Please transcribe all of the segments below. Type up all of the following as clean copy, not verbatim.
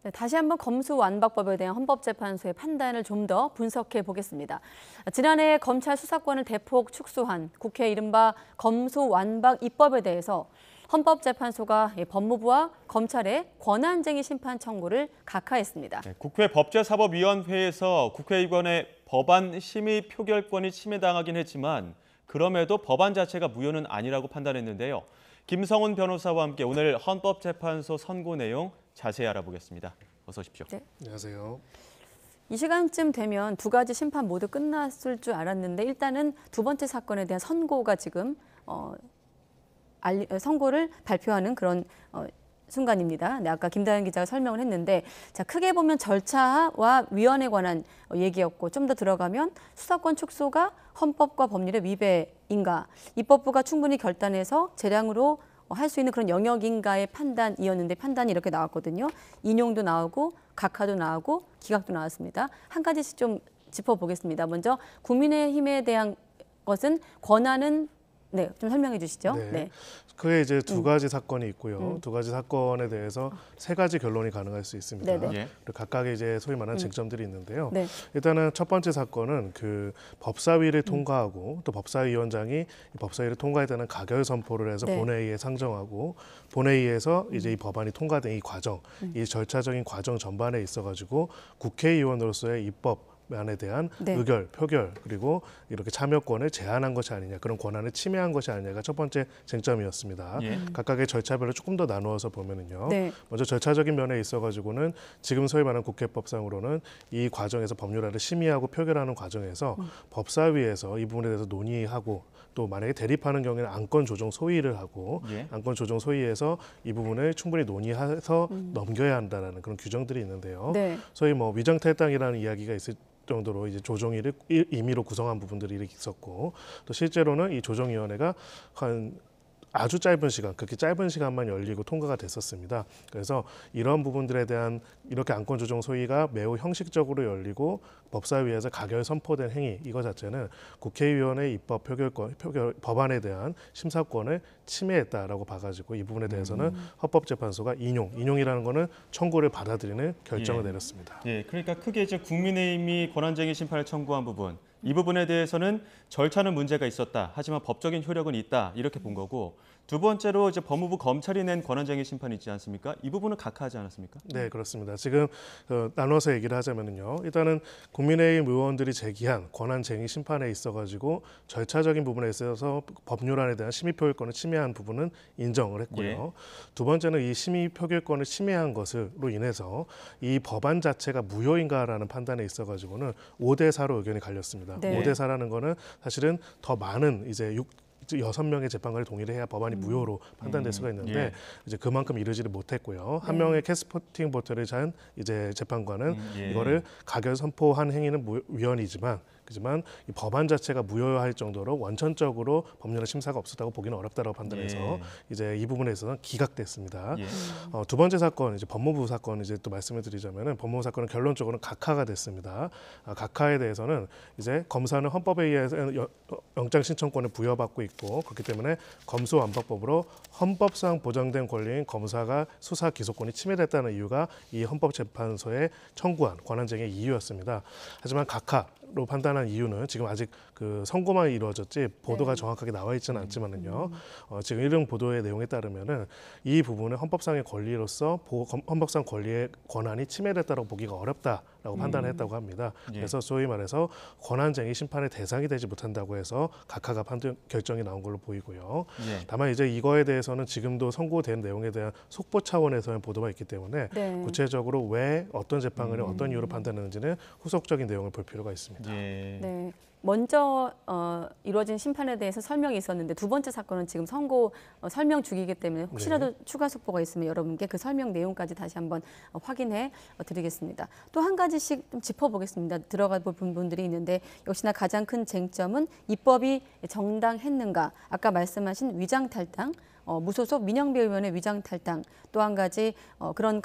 네, 다시 한번 검수완박법에 대한 헌법재판소의 판단을 좀 더 분석해 보겠습니다. 지난해 검찰 수사권을 대폭 축소한 국회 이른바 검수완박 입법에 대해서 헌법재판소가 법무부와 검찰의 권한쟁의 심판 청구를 각하했습니다. 네, 국회 법제사법위원회에서 국회의원의 법안 심의 표결권이 침해당하긴 했지만 그럼에도 법안 자체가 무효는 아니라고 판단했는데요. 김성훈 변호사와 함께 오늘 헌법재판소 선고 내용 자세히 알아보겠습니다. 어서 오십시오. 네. 안녕하세요. 이 시간쯤 되면 두 가지 심판 모두 끝났을 줄 알았는데 일단은 두 번째 사건에 대한 선고가 지금 선고를 발표하는 그런 순간입니다. 네, 아까 김다현 기자가 설명을 했는데 자, 크게 보면 절차와 위헌에 관한 얘기였고 좀 더 들어가면 수사권 축소가 헌법과 법률의 위배인가, 입법부가 충분히 결단해서 재량으로 할 수 있는 그런 영역인가의 판단이었는데 판단이 이렇게 나왔거든요. 인용도 나오고 각하도 나오고 기각도 나왔습니다. 한 가지씩 좀 짚어보겠습니다. 먼저 국민의힘에 대한 것은 권한은 네, 좀 설명해 주시죠. 네. 그게 이제 두 가지 사건이 있고요. 두 가지 사건에 대해서 세 가지 결론이 가능할 수 있습니다. 네네. 그리고 각각의 이제 소위 말하는 쟁점들이 있는데요. 네. 일단은 첫 번째 사건은 그 법사위를 통과하고 또 법사위원장이 법사위를 통과에 대한 가결 선포를 해서 네. 본회의에 상정하고 본회의에서 이제 이 법안이 통과된 이 과정, 이 절차적인 과정 전반에 있어가지고 국회의원으로서의 입법 안에 대한 네. 의결, 표결 그리고 이렇게 참여권을 제한한 것이 아니냐 그런 권한을 침해한 것이 아니냐가 첫 번째 쟁점이었습니다. 예. 각각의 절차별로 조금 더 나누어서 보면은요. 네. 먼저 절차적인 면에 있어가지고는 지금 소위 말하는 국회법상으로는 이 과정에서 법률안을 심의하고 표결하는 과정에서 법사위에서 이 부분에 대해서 논의하고 또 만약에 대립하는 경우에는 안건 조정 소위를 하고 예. 안건 조정 소위에서 이 부분을 충분히 논의해서 넘겨야 한다는 그런 규정들이 있는데요. 네. 소위 뭐 위정탈당이라는 이야기가 있을 정도로 이제 조정위를 임의로 구성한 부분들이 있었고 또 실제로는 이 조정위원회가 한 아주 짧은 시간, 그렇게 짧은 시간만 열리고 통과가 됐었습니다. 그래서 이런 부분들에 대한 이렇게 안건 조정 소위가 매우 형식적으로 열리고 법사위에서 가결 선포된 행위 이거 자체는 국회의원의 입법 표결 법안에 대한 심사권을 침해했다라고 봐가지고 이 부분에 대해서는 헌법재판소가 인용이라는 거는 청구를 받아들이는 결정을 내렸습니다. 예, 그러니까 크게 이제 국민의힘이 권한쟁의 심판을 청구한 부분, 이 부분에 대해서는 절차는 문제가 있었다. 하지만 법적인 효력은 있다. 이렇게 본 거고 두 번째로 이제 법무부 검찰이 낸 권한쟁의 심판이 있지 않습니까? 이 부분은 각하하지 않았습니까? 네, 그렇습니다. 지금 나눠서 얘기를 하자면요. 일단은 국민의힘 의원들이 제기한 권한쟁의 심판에 있어가지고 절차적인 부분에 있어서 법률안에 대한 심의 표결권을 침해한 부분은 인정을 했고요. 예. 두 번째는 이 심의 표결권을 침해한 것으로 인해서 이 법안 자체가 무효인가라는 판단에 있어가지고는 5대4로 의견이 갈렸습니다. 네. 5대4라는 거는 사실은 더 많은 이제 6명의 재판관이 동의를 해야 법안이 무효로 판단될 수가 있는데 예. 이제 그만큼 이루지를 못했고요. 한 명의 캐스포팅 보트를 잔 이제 재판관은 예. 이거를 가결 선포한 행위는 위헌이지만 그지만 이 법안 자체가 무효할 정도로 원천적으로 법률안 심사가 없었다고 보기는 어렵다고 판단해서 예. 이제 이 부분에 있어서는 기각됐습니다. 예. 두 번째 사건 이제 법무부 사건 이제 또 말씀을 드리자면은 법무부 사건은 결론적으로는 각하가 됐습니다. 각하에 대해서는 이제 검사는 헌법에 의해서 영장 신청권을 부여받고 있고 그렇기 때문에 검수완박법으로 헌법상 보장된 권리인 검사가 수사 기소권이 침해됐다는 이유가 이 헌법재판소에 청구한 권한쟁의 이유였습니다. 하지만 각하로 판단한 이유는 지금 아직 그 선고만 이루어졌지 보도가 네. 정확하게 나와 있지는 않지만은요. 지금 이런 보도의 내용에 따르면은 이 부분은 헌법상의 권리로서 헌법상 권리의 권한이 침해됐다고 보기가 어렵다라고 판단했다고 합니다. 예. 그래서 소위 말해서 권한쟁의 심판의 대상이 되지 못한다고 해서 각하가 결정이 나온 걸로 보이고요. 예. 다만 이제 이거에 대해서는 지금도 선고된 내용에 대한 속보 차원에서의 보도가 있기 때문에 네. 구체적으로 왜 어떤 재판관이 어떤 이유로 판단했는지는 후속적인 내용을 볼 필요가 있습니다. 예. 네. 먼저 이루어진 심판에 대해서 설명이 있었는데 두 번째 사건은 지금 선고 설명 중이기 때문에 혹시라도 추가 속보가 있으면 여러분께 그 설명 내용까지 다시 한번 확인해 드리겠습니다. 또 한 가지씩 좀 짚어보겠습니다. 들어가 볼 부분들이 있는데 역시나 가장 큰 쟁점은 입법이 정당했는가. 아까 말씀하신 위장탈당, 무소속 민영배 의원의 위장탈당 또 한 가지 그런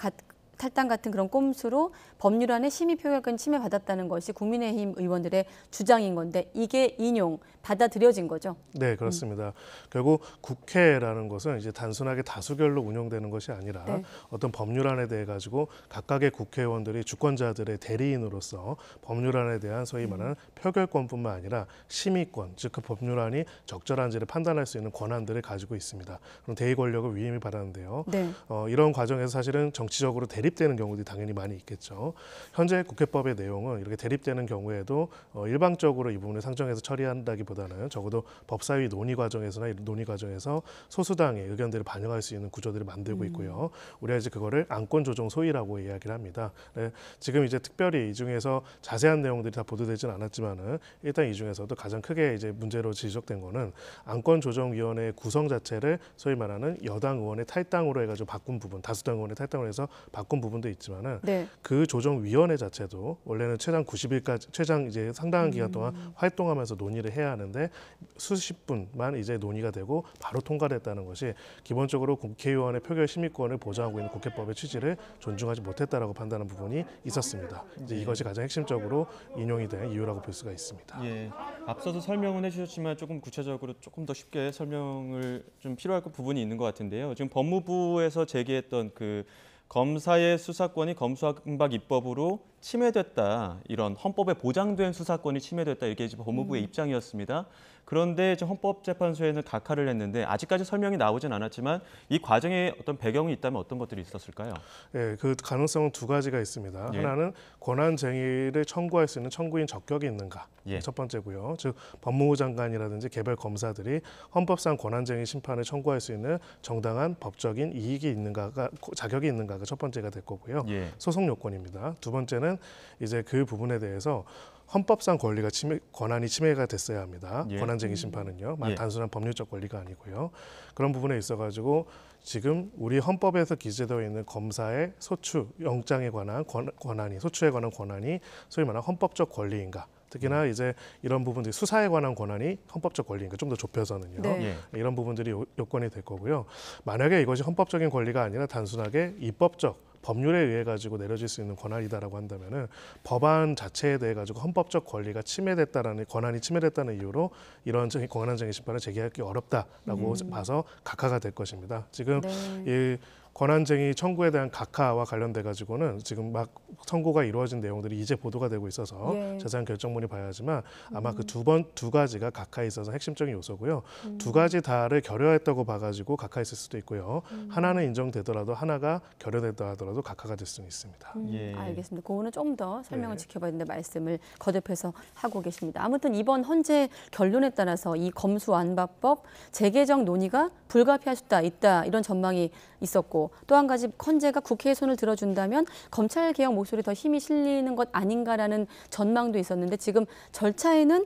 탈당 같은 그런 꼼수로 법률안의 심의 표결권 침해받았다는 것이 국민의힘 의원들의 주장인 건데 이게 인용 받아들여진 거죠. 네, 그렇습니다. 결국 국회라는 것은 이제 단순하게 다수결로 운영되는 것이 아니라 네. 어떤 법률안에 대해 가지고 각각의 국회의원들이 주권자들의 대리인으로서 법률안에 대한 소위 말하는 표결권뿐만 아니라 심의권, 즉 그 법률안이 적절한지를 판단할 수 있는 권한들을 가지고 있습니다. 그럼 대의 권력을 위임을 받았는데요. 네. 이런 과정에서 사실은 정치적으로 대립되는 경우들이 당연히 많이 있겠죠. 현재 국회법의 내용은 이렇게 대립되는 경우에도 일방적으로 이 부분을 상정해서 처리한다기보다는 적어도 법사위 논의 과정에서나 이런 논의 과정에서 소수당의 의견들을 반영할 수 있는 구조들을 만들고 있고요. 우리가 이제 그거를 안건 조정 소위라고 이야기를 합니다. 네, 지금 이제 특별히 이 중에서 자세한 내용들이 다 보도되지는 않았지만은 일단 이 중에서도 가장 크게 이제 문제로 지적된 거는 안건 조정위원회 구성 자체를 소위 말하는 여당 의원의 탈당으로 해가지고 바꾼 부분, 다수당 의원의 탈당으로 해서 바꾼 부분도 있지만은 네. 그 조정위원회 자체도 원래는 최장 90일까지 최장 이제 상당한 기간 동안 활동하면서 논의를 해야 하는데 수십 분만 이제 논의가 되고 바로 통과됐다는 것이 기본적으로 국회의원의 표결 심의권을 보장하고 있는 국회법의 취지를 존중하지 못했다라고 판단하는 부분이 있었습니다. 이제 이것이 가장 핵심적으로 인용이 된 이유라고 볼 수가 있습니다. 예, 앞서도 설명은 해주셨지만 조금 구체적으로 조금 더 쉽게 설명을 좀 필요할 부분이 있는 것 같은데요. 지금 법무부에서 제기했던 그 검사의 수사권이 검수완박 입법으로 침해됐다, 이런 헌법에 보장된 수사권이 침해됐다, 이게 지금 법무부의 입장이었습니다. 그런데 지금 헌법재판소에는 각하를 했는데 아직까지 설명이 나오진 않았지만 이 과정에 어떤 배경이 있다면 어떤 것들이 있었을까요? 예, 그 가능성은 두 가지가 있습니다. 예. 하나는 권한쟁의를 청구할 수 있는 청구인 적격이 있는가, 예. 첫 번째고요. 즉 법무부 장관이라든지 개별 검사들이 헌법상 권한쟁의 심판을 청구할 수 있는 정당한 법적인 이익이 있는가가, 자격이 있는가가 첫 번째가 될 거고요. 예. 소송 요건입니다. 두 번째는 이제 그 부분에 대해서 헌법상 권리가 권한이 침해가 됐어야 합니다. 예. 권한쟁의 심판은요. 예. 단순한 법률적 권리가 아니고요. 그런 부분에 있어가지고 지금 우리 헌법에서 기재되어 있는 검사의 소추, 영장에 관한 권한이, 소추에 관한 권한이 소위 말하는 헌법적 권리인가. 특히나 이제 이런 부분들이 수사에 관한 권한이 헌법적 권리인가, 좀 더 좁혀서는요. 네. 예. 이런 부분들이 요건이 될 거고요. 만약에 이것이 헌법적인 권리가 아니라 단순하게 입법적 법률에 의해 가지고 내려질 수 있는 권한이다라고 한다면은 법안 자체에 대해 가지고 헌법적 권리가 침해됐다라는, 권한이 침해됐다는 이유로 이런 권한쟁의 심판을 제기하기 어렵다라고 봐서 각하가 될 것입니다. 지금 네. 이 권한쟁의 청구에 대한 각하와 관련돼 가지고는 지금 막 선고가 이루어진 내용들이 이제 보도가 되고 있어서 예. 자세한 결정문이 봐야지만 아마 그 두 가지가 각하에 있어서 핵심적인 요소고요. 두 가지 다를 결여했다고 봐가지고 각하했을 수도 있고요. 하나는 인정되더라도 하나가 결여됐다 하더라도 각하가 될 수는 있습니다. 예. 알겠습니다. 그거는 좀 더 설명을 네. 지켜봐야 되는데 말씀을 거듭해서 하고 계십니다. 아무튼 이번 헌재 결론에 따라서 이 검수완박법 재개정 논의가 불가피할 수 있다 이런 전망이 있었고, 또 한 가지 헌재가 국회의 손을 들어준다면 검찰개혁 목소리 더 힘이 실리는 것 아닌가라는 전망도 있었는데 지금 절차에는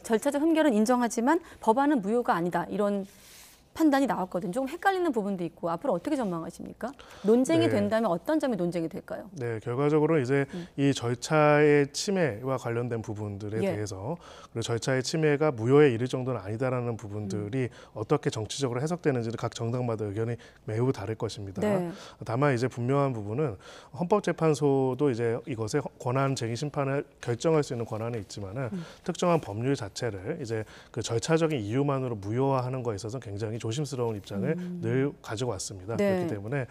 절차적 흠결은 인정하지만 법안은 무효가 아니다, 이런 판단이 나왔거든요. 조금 헷갈리는 부분도 있고 앞으로 어떻게 전망하십니까? 논쟁이 네. 된다면 어떤 점이 논쟁이 될까요? 네, 결과적으로 이제 이 절차의 침해와 관련된 부분들에 예. 대해서, 그리고 절차의 침해가 무효에 이를 정도는 아니다라는 부분들이 어떻게 정치적으로 해석되는지를 각 정당마다 의견이 매우 다를 것입니다. 네. 다만 이제 분명한 부분은 헌법재판소도 이제 이것의 권한쟁의 심판을 결정할 수 있는 권한이 있지만은 특정한 법률 자체를 이제 그 절차적인 이유만으로 무효화하는 거에 있어서 굉장히 조심스러운 입장을 늘 가지고 왔습니다. 네. 그렇기 때문에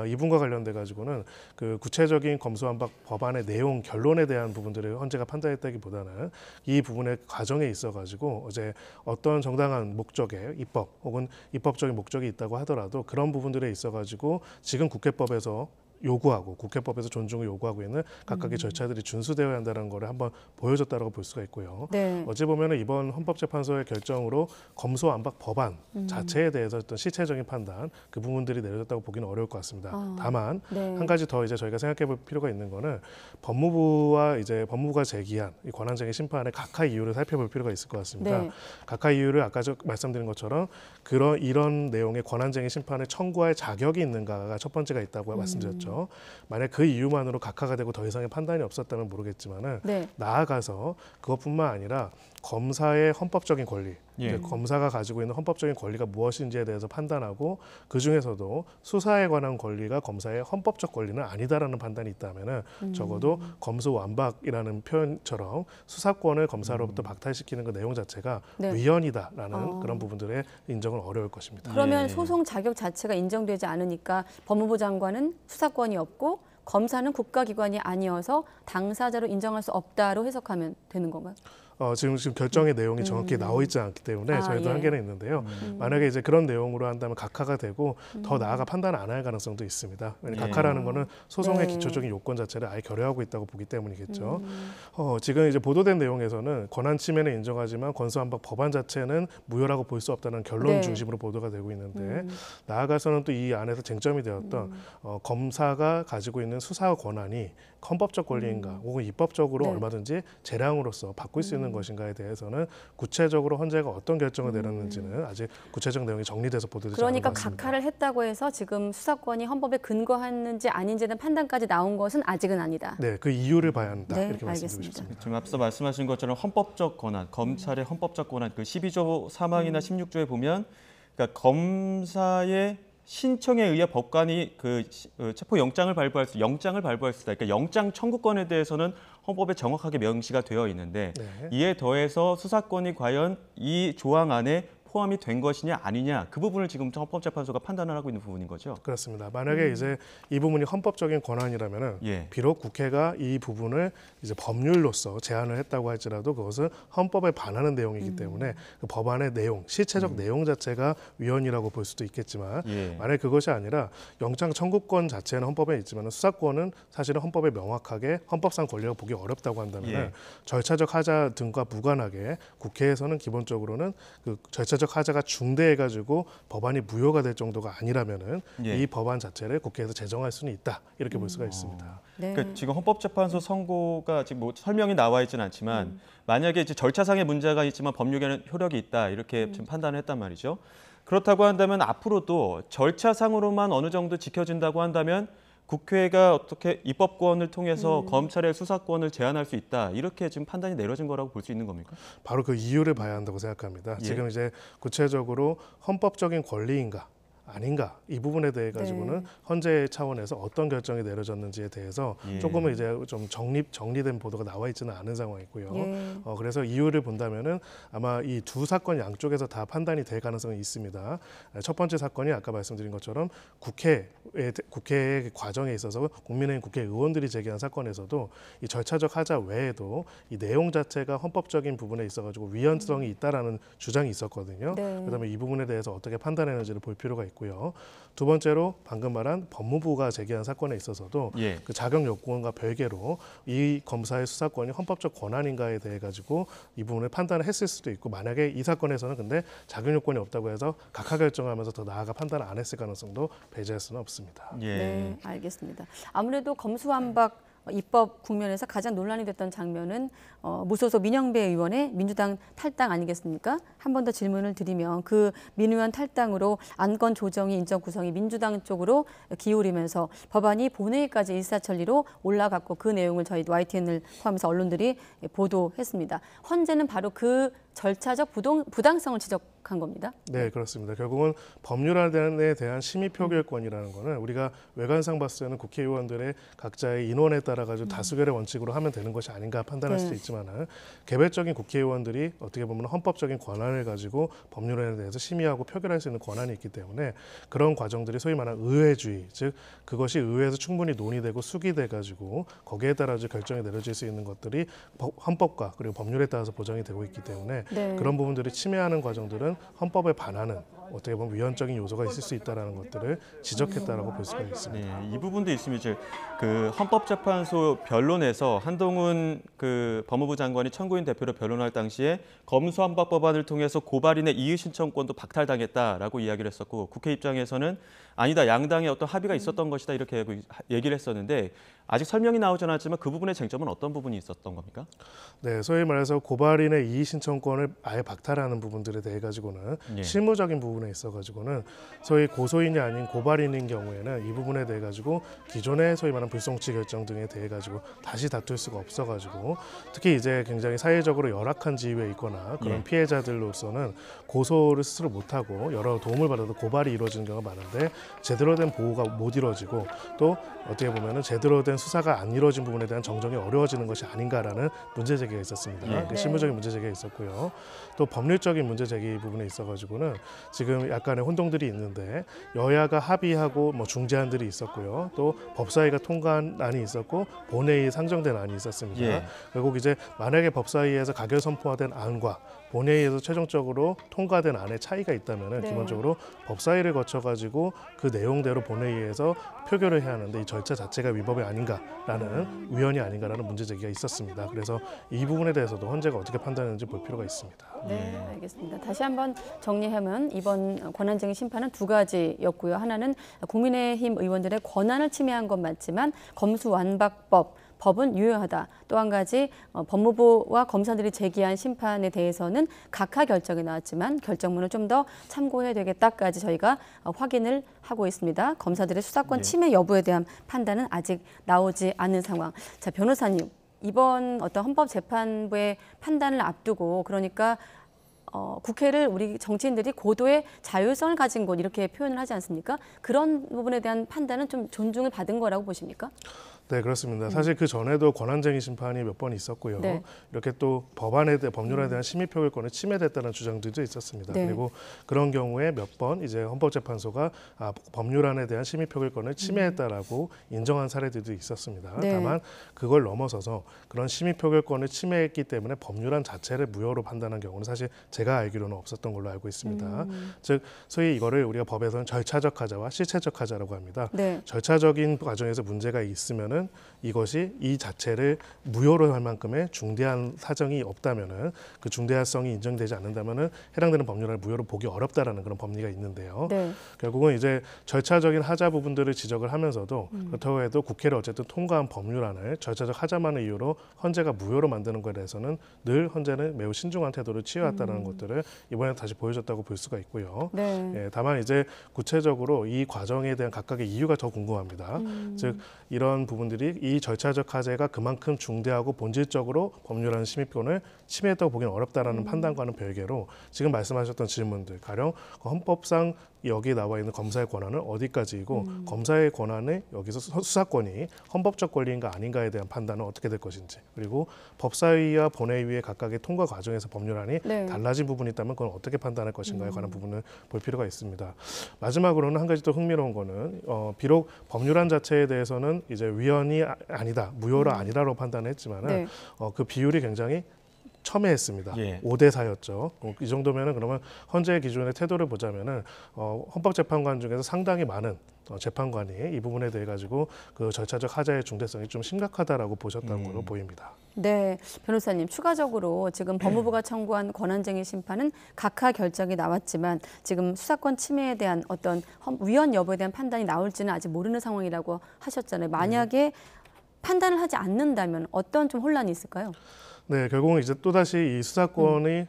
이 부분과 관련돼 가지고는 그 구체적인 검수완박 법안의 내용 결론에 대한 부분들을 헌재가 판단했다기보다는 이 부분의 과정에 있어 가지고 이제 어떤 정당한 목적의 입법 혹은 입법적인 목적이 있다고 하더라도 그런 부분들에 있어 가지고 지금 국회법에서 요구하고 국회법에서 존중을 요구하고 있는 각각의 절차들이 준수되어야 한다는 것을 한번 보여줬다라고 볼 수가 있고요. 네. 어찌 보면 이번 헌법재판소의 결정으로 검수완박 법안 자체에 대해서 어떤 실체적인 판단, 그 부분들이 내려졌다고 보기는 어려울 것 같습니다. 다만 네. 한 가지 더 이제 저희가 생각해볼 필요가 있는 거는 법무부가 제기한 이 권한쟁의 심판의 각하 이유를 살펴볼 필요가 있을 것 같습니다. 네. 각하 이유를 아까 말씀드린 것처럼 이런 내용의 권한쟁의 심판을 청구할 자격이 있는가가 첫 번째가 있다고 말씀드렸죠. 만약 그 이유만으로 각하가 되고 더 이상의 판단이 없었다면 모르겠지만은 네. 나아가서 그것뿐만 아니라 검사의 헌법적인 권리, 예. 이제 검사가 가지고 있는 헌법적인 권리가 무엇인지에 대해서 판단하고 그 중에서도 수사에 관한 권리가 검사의 헌법적 권리는 아니다라는 판단이 있다면은 적어도 검수완박이라는 표현처럼 수사권을 검사로부터 박탈시키는 그 내용 자체가 네. 위헌이다라는 그런 부분들의 인정은 어려울 것입니다. 그러면 예. 소송 자격 자체가 인정되지 않으니까 법무부 장관은 수사권이 없고 검사는 국가기관이 아니어서 당사자로 인정할 수 없다로 해석하면 되는 건가요? 지금 결정의 내용이 정확히 나와 있지 않기 때문에 저희도 예. 한계는 있는데요. 만약에 이제 그런 내용으로 한다면 각하가 되고 더 나아가 판단을 안 할 가능성도 있습니다. 왜냐하면 예. 각하라는 거는 소송의 네. 기초적인 요건 자체를 아예 결여하고 있다고 보기 때문이겠죠. 지금 이제 보도된 내용에서는 권한 침해는 인정하지만 권수완박 법안 자체는 무효라고 볼 수 없다는 결론 네. 중심으로 보도가 되고 있는데 나아가서는 또 이 안에서 쟁점이 되었던 검사가 가지고 있는 수사 권한이 헌법적 권리인가 혹은 입법적으로 네. 얼마든지 재량으로서 바꿀 수 있는 것인가에 대해서는 구체적으로 헌재가 어떤 결정을 내렸는지는 아직 구체적 내용이 정리돼서 보도되지 그러니까 않은 것 같습니다. 각하를 했다고 해서 지금 수사권이 헌법에 근거하는지 아닌지에 대한 판단까지 나온 것은 아직은 아니다. 네, 그 이유를 봐야 한다 네, 이렇게 말씀드리고 알겠습니다. 싶습니다. 지금 앞서 말씀하신 것처럼 헌법적 권한, 검찰의 헌법적 권한, 그 12조 3항이나 16조에 보면 그러니까 검사의 신청에 의해 법관이 체포 영장을 발부할 수 있다. 그러니까 영장 청구권에 대해서는 헌법에 정확하게 명시가 되어 있는데 네. 이에 더해서 수사권이 과연 이 조항 안에 포함이 된 것이냐 아니냐 그 부분을 지금 헌법재판소가 판단을 하고 있는 부분인 거죠. 그렇습니다. 만약에 이제 이 부분이 헌법적인 권한이라면은 예. 비록 국회가 이 부분을 이제 법률로서 제안을 했다고 할지라도 그것은 헌법에 반하는 내용이기 때문에 그 법안의 내용, 실체적 내용 자체가 위헌이라고 볼 수도 있겠지만 예. 만약 그것이 아니라 영장 청구권 자체는 헌법에 있지만 수사권은 사실은 헌법에 명확하게 헌법상 권리가 보기 어렵다고 한다면 예. 절차적 하자 등과 무관하게 국회에서는 기본적으로는 그 절차적 하자가 중대해가지고 법안이 무효가 될 정도가 아니라면은 예. 이 법안 자체를 국회에서 제정할 수는 있다 이렇게 볼 수가 있습니다. 네. 그러니까 지금 헌법재판소 선고가 지금 뭐 설명이 나와 있지는 않지만 만약에 이제 절차상의 문제가 있지만 법률에는 효력이 있다 이렇게 지금 판단을 했단 말이죠. 그렇다고 한다면 앞으로도 절차상으로만 어느 정도 지켜진다고 한다면 국회가 어떻게 입법권을 통해서 검찰의 수사권을 제한할 수 있다 이렇게 지금 판단이 내려진 거라고 볼 수 있는 겁니까? 바로 그 이유를 봐야 한다고 생각합니다. 예. 지금 이제 구체적으로 헌법적인 권리인가 아닌가 이 부분에 대해 가지고는 헌재 차원에서 어떤 결정이 내려졌는지에 대해서 예. 조금은 이제 좀 정리된 보도가 나와 있지는 않은 상황이고요. 예. 그래서 이유를 본다면은 아마 이 두 사건 양쪽에서 다 판단이 될 가능성이 있습니다. 첫 번째 사건이 아까 말씀드린 것처럼 국회의 과정에 있어서 국민의힘 국회의원들이 제기한 사건에서도 이 절차적 하자 외에도 이 내용 자체가 헌법적인 부분에 있어가지고 위헌성이 있다라는 주장이 있었거든요. 네. 그다음에 이 부분에 대해서 어떻게 판단했는지를 볼 필요가 있고요. 두 번째로 방금 말한 법무부가 제기한 사건에 있어서도 예. 그 자격 요건과 별개로 이 검사의 수사권이 헌법적 권한인가에 대해 가지고 이 부분을 판단을 했을 수도 있고 만약에 이 사건에서는 근데 자격 요건이 없다고 해서 각하 결정하면서 더 나아가 판단을 안 했을 가능성도 배제할 수는 없습니다. 예. 네, 알겠습니다. 아무래도 검수완박 입법 국면에서 가장 논란이 됐던 장면은 무소속 민영배 의원의 민주당 탈당 아니겠습니까? 한 번 더 질문을 드리면 그 민 의원 탈당으로 안건 조정이 인적 구성이 민주당 쪽으로 기울이면서 법안이 본회의까지 일사천리로 올라갔고 그 내용을 저희 YTN을 포함해서 언론들이 보도했습니다. 헌재는 바로 그 절차적 부당성을 지적한 겁니다. 네, 그렇습니다. 결국은 법률안에 대한 심의 표결권이라는 거는 우리가 외관상 봤을 때는 국회의원들의 각자의 인원에 따라 가지고 다수결의 원칙으로 하면 되는 것이 아닌가 판단할 수도 있지만은 개별적인 국회의원들이 어떻게 보면 헌법적인 권한을 가지고 법률안에 대해서 심의하고 표결할 수 있는 권한이 있기 때문에 그런 과정들이 소위 말하는 의회주의, 즉 그것이 의회에서 충분히 논의되고 수기돼 가지고 거기에 따라 결정이 내려질 수 있는 것들이 헌법과 그리고 법률에 따라서 보장이 되고 있기 때문에 네. 그런 부분들이 침해하는 과정들은 헌법에 반하는 어떻게 보면 위헌적인 요소가 있을 수 있다라는 것들을 지적했다라고 볼 수가 있습니다. 네, 이 부분도 있으면 이제 그 헌법재판소 변론에서 한동훈 그 법무부 장관이 청구인 대표로 변론할 당시에 검수완박 법안을 통해서 고발인의 이의 신청권도 박탈당했다라고 이야기를 했었고 국회 입장에서는 아니다 양당의 어떤 합의가 있었던 것이다 이렇게 얘기를 했었는데 아직 설명이 나오지 않았지만 그 부분의 쟁점은 어떤 부분이 있었던 겁니까? 네, 소위 말해서 고발인의 이의 신청권을 아예 박탈하는 부분들에 대해 가지고는 예. 실무적인 부분이 부분에 있어가지고는 소위 고소인이 아닌 고발인인 경우에는 이 부분에 대해 가지고 기존의 소위 말하는 불송치 결정 등에 대해 가지고 다시 다툴 수가 없어가지고 특히 이제 굉장히 사회적으로 열악한 지위에 있거나 그런 피해자들로서는 고소를 스스로 못하고 여러 도움을 받아도 고발이 이루어지는 경우가 많은데 제대로 된 보호가 못 이루어지고 또 어떻게 보면은 제대로 된 수사가 안 이루어진 부분에 대한 정정이 어려워지는 것이 아닌가라는 문제 제기가 있었습니다. 그 실무적인 문제 제기가 있었고요. 또 법률적인 문제 제기 부분에 있어가지고는 지금 약간의 혼동들이 있는데 여야가 합의하고 뭐 중재안들이 있었고요. 또 법사위가 통과한 안이 있었고 본회의 상정된 안이 있었습니다. 결국 이제 만약에 법사위에서 가결 선포된 안과 본회의에서 최종적으로 통과된 안에 차이가 있다면 기본적으로 법사위를 거쳐가지고 그 내용대로 본회의에서 표결을 해야 하는데 이 절차 자체가 위법이 아닌가라는 위헌이 아닌가라는 문제 제기가 있었습니다. 그래서 이 부분에 대해서도 헌재가 어떻게 판단하는지 볼 필요가 있습니다. 네, 알겠습니다. 다시 한번 정리하면 이번 권한쟁의 심판은 두 가지였고요. 하나는 국민의힘 의원들의 권한을 침해한 건 맞지만 검수완박법 법은 유효하다. 또 한 가지 법무부와 검사들이 제기한 심판에 대해서는 각하 결정이 나왔지만 결정문을 좀 더 참고해야 되겠다까지 저희가 확인을 하고 있습니다. 검사들의 수사권 침해 여부에 대한 판단은 아직 나오지 않은 상황. 자, 변호사님, 이번 어떤 헌법재판부의 판단을 앞두고 그러니까 국회를 우리 정치인들이 고도의 자율성을 가진 곳 이렇게 표현을 하지 않습니까? 그런 부분에 대한 판단은 좀 존중을 받은 거라고 보십니까? 네, 그렇습니다. 사실 그 전에도 권한쟁의 심판이 몇 번 있었고요. 이렇게 또 법률에 대한 심의 표결권이 침해됐다는 주장들도 있었습니다. 그리고 그런 경우에 몇 번 이제 헌법재판소가 법률안에 대한 심의 표결권을 침해했다라고 인정한 사례들도 있었습니다. 다만 그걸 넘어서서 그런 심의 표결권을 침해했기 때문에 법률안 자체를 무효로 판단한 경우는 사실 제가 알기로는 없었던 걸로 알고 있습니다. 즉 소위 이거를 우리가 법에서는 절차적 하자와 실체적 하자라고 합니다. 절차적인 과정에서 문제가 있으면은 이것이 이 자체를 무효로 할 만큼의 중대한 사정이 없다면은 그 중대한성이 인정되지 않는다면은 해당되는 법률안을 무효로 보기 어렵다라는 그런 법리가 있는데요. 결국은 이제 절차적인 하자 부분들을 지적을 하면서도 그렇다고 해도 국회를 어쨌든 통과한 법률안을 절차적 하자만의 이유로 헌재가 무효로 만드는 것에 대해서는 늘 헌재는 매우 신중한 태도를 취해왔다는 것들을 이번에 다시 보여줬다고 볼 수가 있고요. 다만 이제 구체적으로 이 과정에 대한 각각의 이유가 더 궁금합니다. 즉 이런 부분들이 이 절차적 하자가 그만큼 중대하고 본질적으로 법률안 심의권을 침해했다고 보기는 어렵다라는 판단과는 별개로 지금 말씀하셨던 질문들, 가령 헌법상 여기 나와 있는 검사의 권한은 어디까지이고 검사의 권한이 여기서 수사권이 헌법적 권리인가 아닌가에 대한 판단은 어떻게 될 것인지, 그리고 법사위와 본회의의 각각의 통과 과정에서 법률안이 달라진 부분이 있다면 그건 어떻게 판단할 것인가에 관한 부분을 볼 필요가 있습니다. 마지막으로는 한 가지 또 흥미로운 거는 비록 법률안 자체에 대해서는 이제 위헌이 아니다, 무효로 아니라로 판단했지만은 그 비율이 굉장히 첨예했습니다. 5대 4였죠. 이 정도면은 그러면 헌재의 기준의 태도를 보자면은 헌법재판관 중에서 상당히 많은 재판관이 이 부분에 대해 가지고 그 절차적 하자의 중대성이 좀 심각하다라고 보셨다는 걸로 보입니다. 네, 변호사님 추가적으로 지금 법무부가 청구한 권한쟁의 심판은 각하 결정이 나왔지만 지금 수사권 침해에 대한 어떤 위헌 여부에 대한 판단이 나올지는 아직 모르는 상황이라고 하셨잖아요. 만약에 판단을 하지 않는다면 어떤 좀 혼란이 있을까요? 네, 결국은 이제 또다시 이 수사권이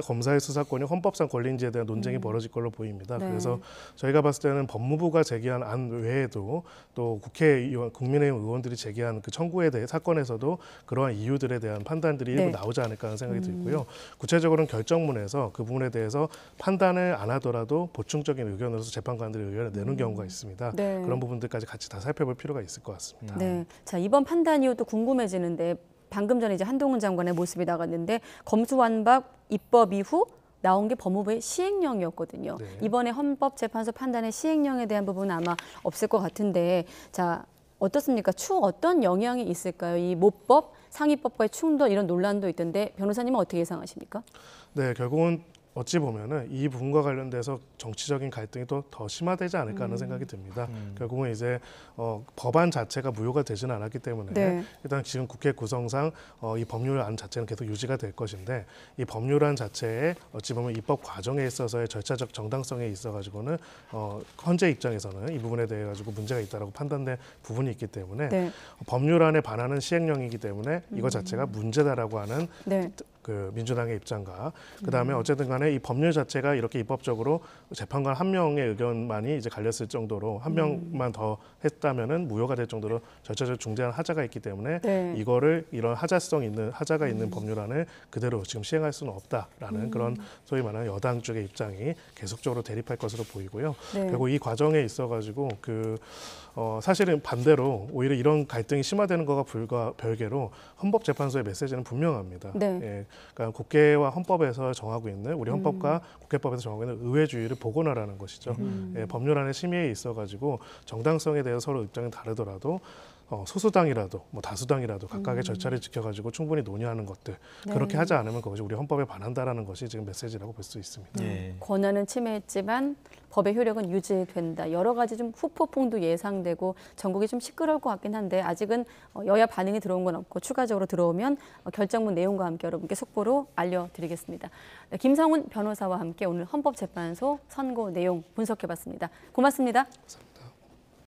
검사의 수사권이 헌법상 권리인지에 대한 논쟁이 벌어질 걸로 보입니다. 그래서 저희가 봤을 때는 법무부가 제기한 안 외에도 또 국회의원, 국민의힘 의원들이 제기한 그 청구에 대해 사건에서도 그러한 이유들에 대한 판단들이 일부 나오지 않을까 하는 생각이 들고요. 구체적으로는 결정문에서 그 부분에 대해서 판단을 안 하더라도 보충적인 의견으로서 재판관들이 의견을 내는 경우가 있습니다. 그런 부분들까지 같이 다 살펴볼 필요가 있을 것 같습니다. 자, 이번 판단 이후 또 궁금해지는데 방금 전에 이제 한동훈 장관의 모습이 나갔는데 검수완박 입법 이후 나온 게 법무부의 시행령이었거든요. 이번에 헌법재판소 판단의 시행령에 대한 부분은 아마 없을 것 같은데 자, 어떻습니까? 추후 어떤 영향이 있을까요? 이 모법, 상위법과의 충돌 이런 논란도 있던데 변호사님은 어떻게 예상하십니까? 네, 결국은 어찌 보면은 이 부분과 관련돼서 정치적인 갈등이 또 더 심화되지 않을까 하는 생각이 듭니다. 결국은 이제 법안 자체가 무효가 되지는 않았기 때문에 일단 지금 국회 구성상 이 법률안 자체는 계속 유지가 될 것인데 이 법률안 자체에 어찌 보면 입법 과정에 있어서의 절차적 정당성에 있어가지고는 헌재 입장에서는 이 부분에 대해 가지고 문제가 있다라고 판단된 부분이 있기 때문에 법률안에 반하는 시행령이기 때문에 이거 자체가 문제다라고 하는 그 민주당의 입장과 그다음에 어쨌든 간에 이 법률 자체가 이렇게 입법적으로 재판관 한 명의 의견만이 이제 갈렸을 정도로 한 명만 더 했다면은 무효가 될 정도로 절차적 중대한 하자가 있기 때문에 네. 이거를 이런 하자가 있는 법률안을 그대로 지금 시행할 수는 없다라는 그런 소위 말하는 여당 쪽의 입장이 계속적으로 대립할 것으로 보이고요. 네. 그리고 이 과정에 있어가지고 사실은 반대로 오히려 이런 갈등이 심화되는 거가 별개로 헌법재판소의 메시지는 분명합니다. 네. 예, 그러니까 국회와 헌법에서 정하고 있는 우리 헌법과 국회법에서 정하고 있는 의회주의를 복원하라는 것이죠. 예, 법률안의 심의에 있어가지고 정당성에 대해서 서로 입장이 다르더라도 소수당이라도 뭐 다수당이라도 각각의 절차를 지켜가지고 충분히 논의하는 것들 그렇게 하지 않으면 그것이 우리 헌법에 반한다라는 것이 지금 메시지라고 볼 수 있습니다. 예. 권한은 침해했지만 법의 효력은 유지된다. 여러 가지 좀 후폭풍도 예상되고 전국이 좀 시끄러울 것 같긴 한데 아직은 여야 반응이 들어온 건 없고 추가적으로 들어오면 결정문 내용과 함께 여러분께 속보로 알려드리겠습니다. 네, 김성훈 변호사와 함께 오늘 헌법재판소 선고 내용 분석해봤습니다. 고맙습니다.